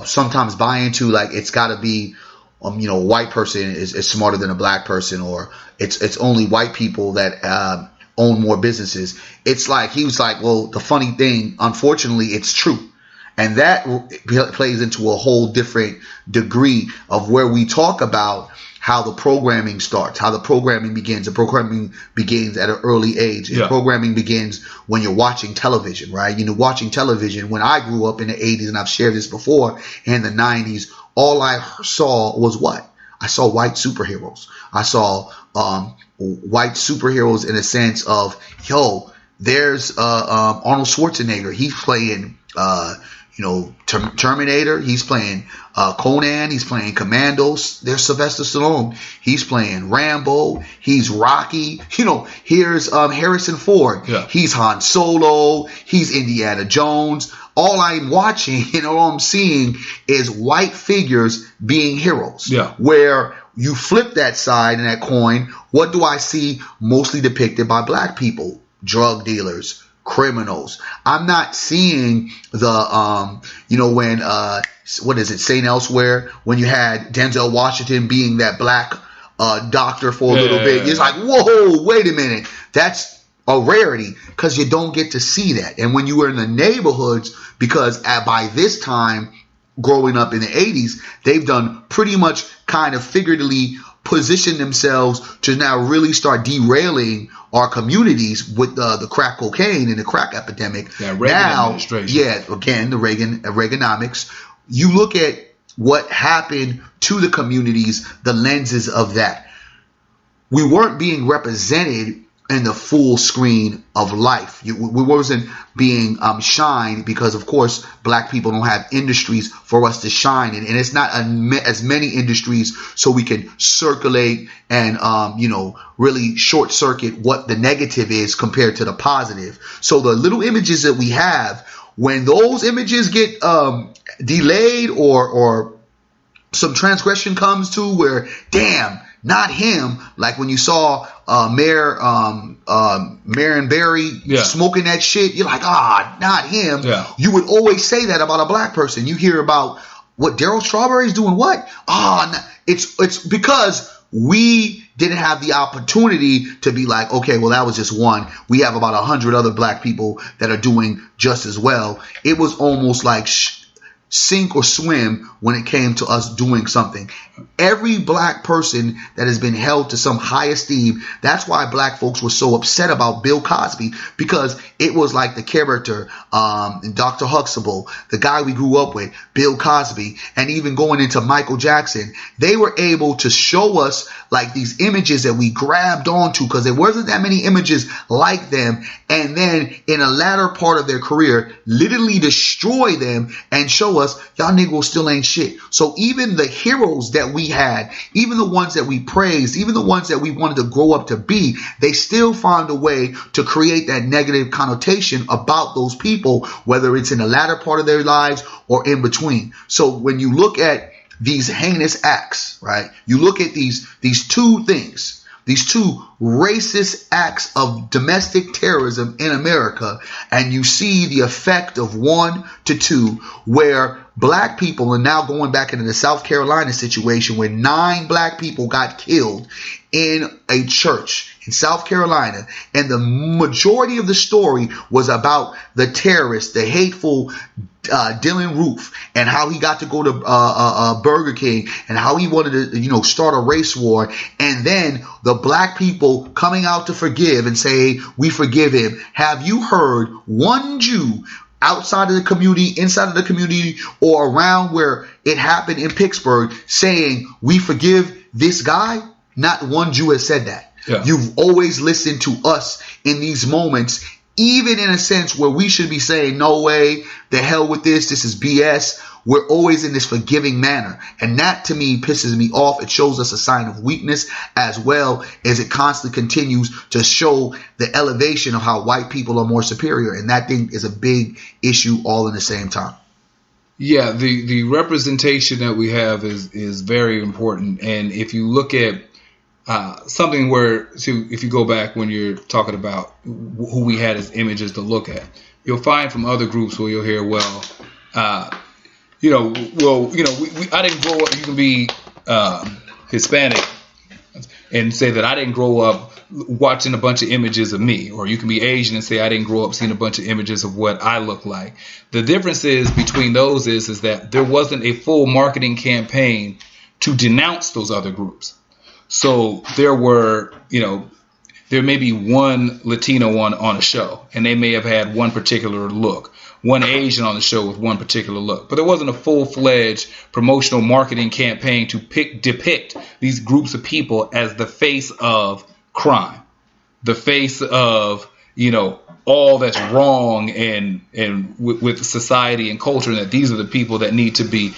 sometimes buy into, like it's got to be, a white person is smarter than a black person, or it's only white people that own more businesses. It's like, he was like, well, the funny thing, unfortunately, it's true. And that plays into a whole different degree of where we talk about how the programming starts, how the programming begins. The programming begins at an early age. The programming begins when you're watching television, right? Watching television. When I grew up in the 80s, and I've shared this before, in the 90s, all I saw was what? I saw white superheroes. I saw white superheroes in a sense of, there's Arnold Schwarzenegger. He's playing Terminator. He's playing Conan. He's playing Commandos. There's Sylvester Stallone. He's playing Rambo. He's Rocky. Here's Harrison Ford. Yeah. He's Han Solo. He's Indiana Jones. All I'm watching and all I'm seeing is white figures being heroes. Yeah. Where you flip that side and that coin, what do I see mostly depicted by black people? Drug dealers, criminals. I'm not seeing the, when, what is it, St. Elsewhere, when you had Denzel Washington being that black doctor for a little bit. It's like, whoa, wait a minute. That's a rarity because you don't get to see that. And when you were in the neighborhoods, because by this time, growing up in the 80s, they've done pretty much kind of figuratively position themselves to now really start derailing our communities with the crack cocaine and the crack epidemic. Yeah, Reagan administration. Yeah, again, the Reaganomics. You look at what happened to the communities, the lenses of that. We weren't being represented in the full screen of life. We wasn't being shined because, of course, black people don't have industries for us to shine in. And it's not as many industries so we can circulate and, really short circuit what the negative is compared to the positive. So the little images that we have, when those images get delayed or some transgression comes to where, damn, not him. Like when you saw Mayor and Barry smoking that shit, you're like, not him. Yeah. You would always say that about a black person. You hear about what Daryl Strawberry's doing. What? It's because we didn't have the opportunity to be like, okay, well, that was just one. We have about 100 other black people that are doing just as well. It was almost like sink or swim when it came to us doing something. Every black person that has been held to some high esteem, that's why black folks were so upset about Bill Cosby, because it was like the character in Dr. Huxtable, the guy we grew up with, Bill Cosby, and even going into Michael Jackson. They were able to show us like these images that we grabbed onto because there wasn't that many images like them, and then in a latter part of their career literally destroy them and show us y'all niggas still ain't shit. So even the heroes that we had, even the ones that we praised, even the ones that we wanted to grow up to be, they still found a way to create that negative connotation about those people, whether it's in the latter part of their lives or in between. So when you look at these heinous acts, right, you look at these two things, these two racist acts of domestic terrorism in America, and you see the effect of 1 to 2, where black people are now going back into the South Carolina situation where 9 black people got killed in a church in South Carolina. And the majority of the story was about the terrorist, the hateful Dylan Roof, and how he got to go to Burger King and how he wanted to, start a race war. And then the black people coming out to forgive and say, we forgive him. Have you heard one Jew outside of the community, inside of the community, or around where it happened in Pittsburgh saying, we forgive this guy? Not one Jew has said that. Yeah. You've always listened to us in these moments, even in a sense where we should be saying, no way, the hell with this is BS. We're always in this forgiving manner. And that to me pisses me off. It shows us a sign of weakness, as well as it constantly continues to show the elevation of how white people are more superior. And that thing is a big issue all in the same time. Yeah, the representation that we have is very important. And if you look at something if you go back when you're talking about who we had as images to look at, you'll find from other groups where you'll hear, I didn't grow up. You can be Hispanic and say that I didn't grow up watching a bunch of images of me, or you can be Asian and say I didn't grow up seeing a bunch of images of what I look like. The difference is between those is that there wasn't a full marketing campaign to denounce those other groups. So there were, there may be one Latino on a show, and they may have had one particular look, one Asian on the show with one particular look. But there wasn't a full-fledged promotional marketing campaign to depict these groups of people as the face of crime, the face of, all that's wrong and with society and culture, and that these are the people that need to be,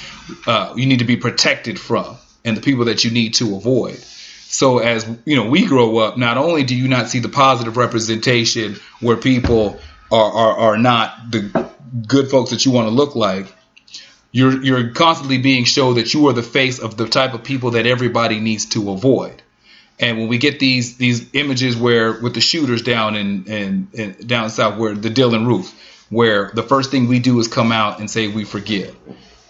you need to be protected from, and the people that you need to avoid. So as we grow up, not only do you not see the positive representation where people are not the good folks that you want to look like, you're constantly being shown that you are the face of the type of people that everybody needs to avoid. And when we get these images where with the shooters down in down south, where the Dylan Roof, where the first thing we do is come out and say we forgive,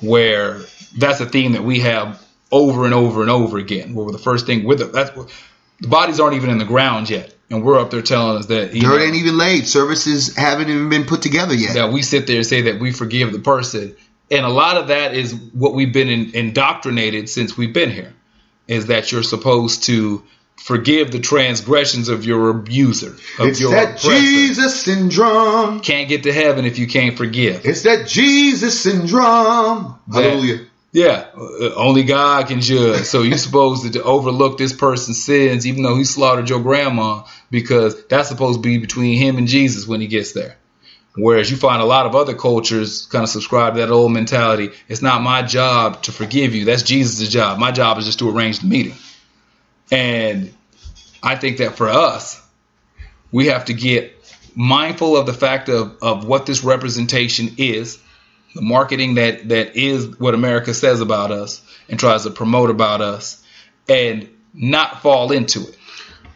where that's a theme that we have over and over and over again, where the first thing the bodies aren't even in the ground yet, And we're up there telling us that dirt ain't even laid. Services haven't even been put together yet. That we sit there and say that we forgive the person. And a lot of that is what we've been indoctrinated since we've been here, is that you're supposed to forgive the transgressions of your abuser. It's that oppressor. Jesus syndrome. Can't get to heaven if you can't forgive. It's that Jesus syndrome. Hallelujah. Yeah, only God can judge. So you're supposed to overlook this person's sins, even though he slaughtered your grandma, because that's supposed to be between him and Jesus when he gets there. Whereas you find a lot of other cultures kind of subscribe to that old mentality. It's not my job to forgive you. That's Jesus' job. My job is just to arrange the meeting. And I think that for us, we have to get mindful of the fact of what this representation is, the marketing that is what America says about us and tries to promote about us, and not fall into it.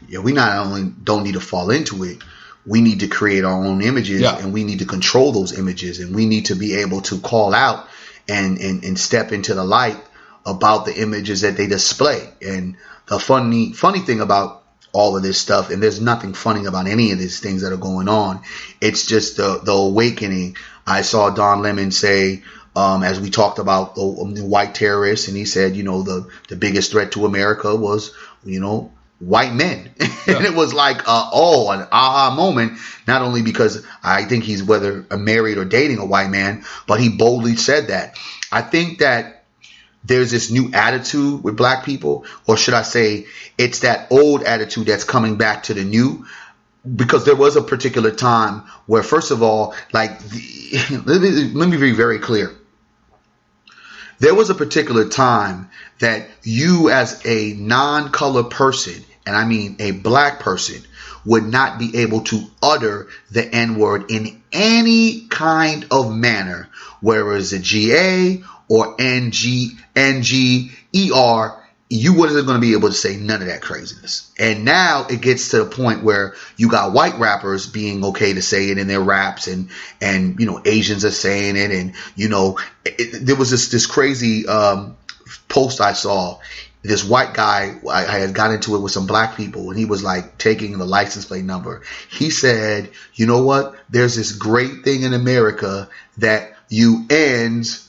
Yeah, we not only don't need to fall into it, we need to create our own images, and we need to control those images, and we need to be able to call out and step into the light about the images that they display. And the funny thing about all of this stuff, and there's nothing funny about any of these things that are going on, it's just the awakening. I saw Don Lemon say, as we talked about the white terrorists, and he said, the biggest threat to America was, white men. And it was like, an aha moment, not only because I think he's whether married or dating a white man, but he boldly said that. I think that there's this new attitude with black people, or should I say it's that old attitude that's coming back to the new. Because there was a particular time where, first of all, let me be very clear. There was a particular time that you as a non-color person, and I mean a black person, would not be able to utter the N-word in any kind of manner, whereas a GA or NGER, you wasn't going to be able to say none of that craziness. And now it gets to the point where you got white rappers being okay to say it in their raps, and Asians are saying it. And, there was this crazy post I saw. This white guy, I had got into it with some black people, and he was like taking the license plate number. He said, you know what? There's this great thing in America that you ends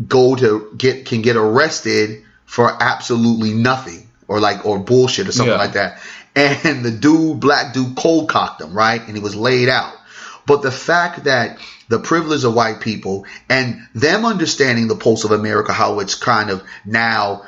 can get arrested for absolutely nothing, or bullshit or something like that. And the black dude cold cocked him, right? And he was laid out. But the fact that the privilege of white people and them understanding the pulse of America, how it's kind of now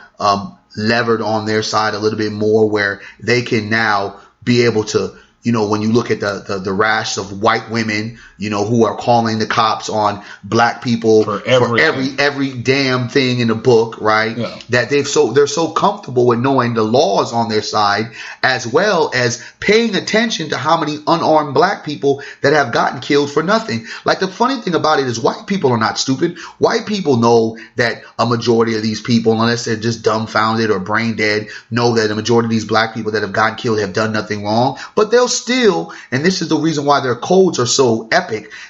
levered on their side a little bit more, where they can now be able to, when you look at the rash of white women, who are calling the cops on black people for every damn thing in the book, right? Yeah. That they're so comfortable with knowing the laws on their side, as well as paying attention to how many unarmed black people that have gotten killed for nothing. Like, the funny thing about it is white people are not stupid. White people know that a majority of these people, unless they're just dumbfounded or brain dead, know that a majority of these black people that have gotten killed have done nothing wrong. But they'll still, and this is the reason why their codes are so epic,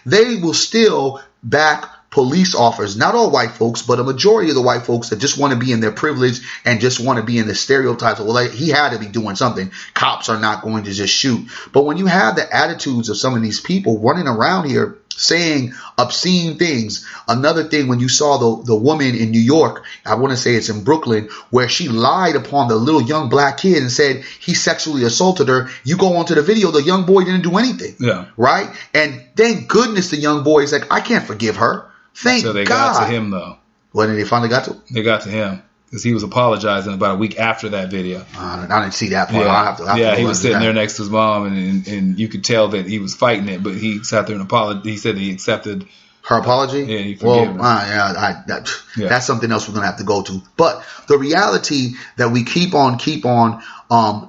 they will still back police officers. Not all white folks, but a majority of the white folks that just want to be in their privilege and just want to be in the stereotypes of, well, he had to be doing something. Cops are not going to just shoot. But when you have the attitudes of some of these people running around here saying obscene things. Another thing, when you saw the woman in New York, I want to say it's in Brooklyn, where she lied upon the little young black kid and said he sexually assaulted her. You go onto the video, the young boy didn't do anything. Yeah. Right? And thank goodness the young boy is like, I can't forgive her. Thank God. So they got to him, though. When did they finally got to? They got to him. Because he was apologizing about a week after that video. I didn't see that part. Yeah, he was sitting there next to his mom, and you could tell that he was fighting it, but he sat there and apologized. He said that he accepted her apology. Yeah, he forgave her. That's something else we're gonna have to go to. But the reality that we keep on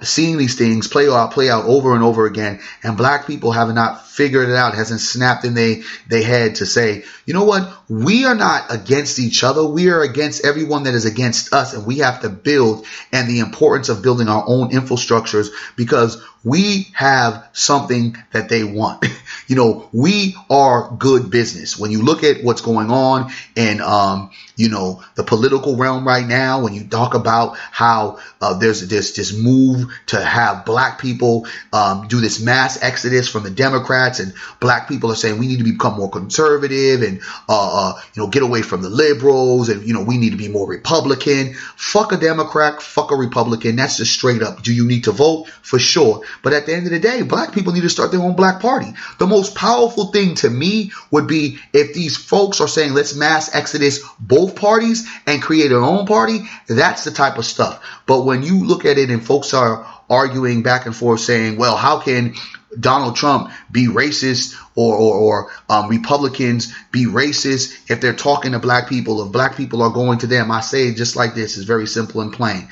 seeing these things play out over and over again, and black people have not figured it out, hasn't snapped in they head to say, you know what, we are not against each other, we are against everyone that is against us, and we have to build, and the importance of building our own infrastructures, because we have something that they want. We are good business. When you look at what's going on in the political realm right now, when you talk about how there's this move move to have black people do this mass exodus from the Democrats, and black people are saying we need to become more conservative and get away from the liberals, and we need to be more Republican. Fuck a Democrat, fuck a Republican. That's just straight up. Do you need to vote? For sure. But at the end of the day, black people need to start their own black party. The most powerful thing to me would be if these folks are saying let's mass exodus both parties and create our own party. That's the type of stuff. But when you look at it and folks are arguing back and forth saying, well, how can Donald Trump be racist or Republicans be racist if they're talking to black people, if black people are going to them? I say it just like this. It's very simple and plain.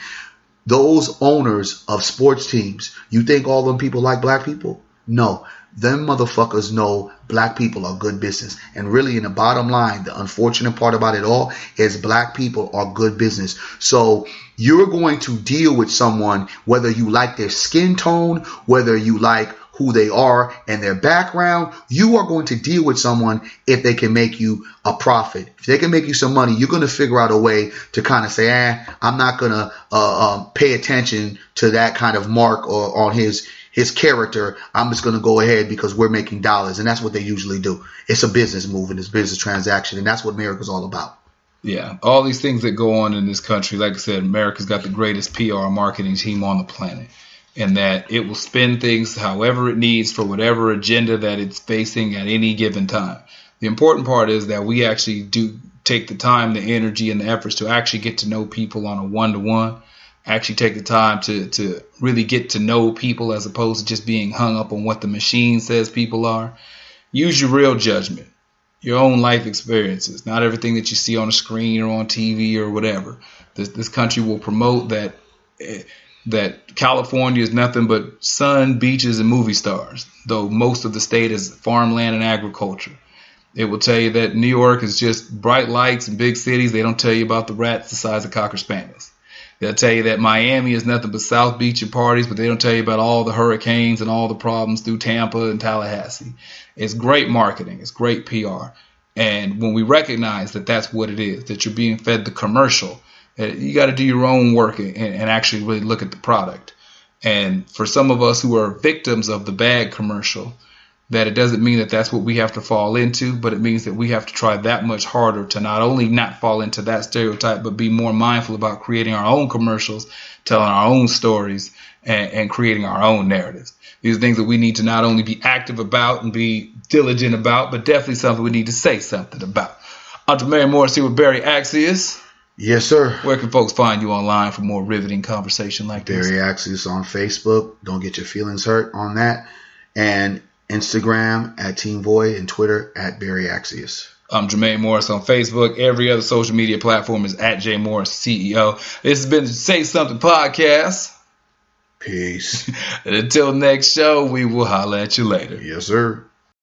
Those owners of sports teams, you think all them people like black people? No. Them motherfuckers know black people are good business. And really, in the bottom line, the unfortunate part about it all is black people are good business. So you're going to deal with someone, whether you like their skin tone, whether you like who they are and their background, you are going to deal with someone if they can make you a profit. If they can make you some money, you're going to figure out a way to kind of say, I'm not going to pay attention to that kind of mark or on his character. I'm just going to go ahead because we're making dollars. And that's what they usually do. It's a business move and it's a business transaction. And that's what America's all about. Yeah. All these things that go on in this country, like I said, America's got the greatest PR marketing team on the planet. And that it will spin things however it needs for whatever agenda that it's facing at any given time. The important part is that we actually do take the time, the energy, and the efforts to actually get to know people on a one-to-one. Actually take the time to really get to know people as opposed to just being hung up on what the machine says people are. Use your real judgment, your own life experiences, not everything that you see on a screen or on TV or whatever. This country will promote that California is nothing but sun, beaches, and movie stars, though most of the state is farmland and agriculture. It will tell you that New York is just bright lights and big cities. They don't tell you about the rats the size of Cocker Spaniels. They'll tell you that Miami is nothing but South Beach and parties, but they don't tell you about all the hurricanes and all the problems through Tampa and Tallahassee. It's great marketing. It's great PR. And when we recognize that that's what it is, that you're being fed the commercial, you got to do your own work and actually really look at the product. And for some of us who are victims of the bad commercial, that it doesn't mean that that's what we have to fall into, but it means that we have to try that much harder to not only not fall into that stereotype, but be more mindful about creating our own commercials, telling our own stories, and creating our own narratives. These are things that we need to not only be active about and be diligent about, but definitely something we need to say something about. I'm Jermaine Morris here with Barry Accius. Yes, sir. Where can folks find you online for more riveting conversation like this? Barry Accius on Facebook. Don't get your feelings hurt on that. And Instagram at Team Void and Twitter at Barry Accius. I'm Jermaine Morris on Facebook. Every other social media platform is at J Morris CEO. This has been the Say Something Podcast. Peace. And until next show, we will holler at you later. Yes, sir.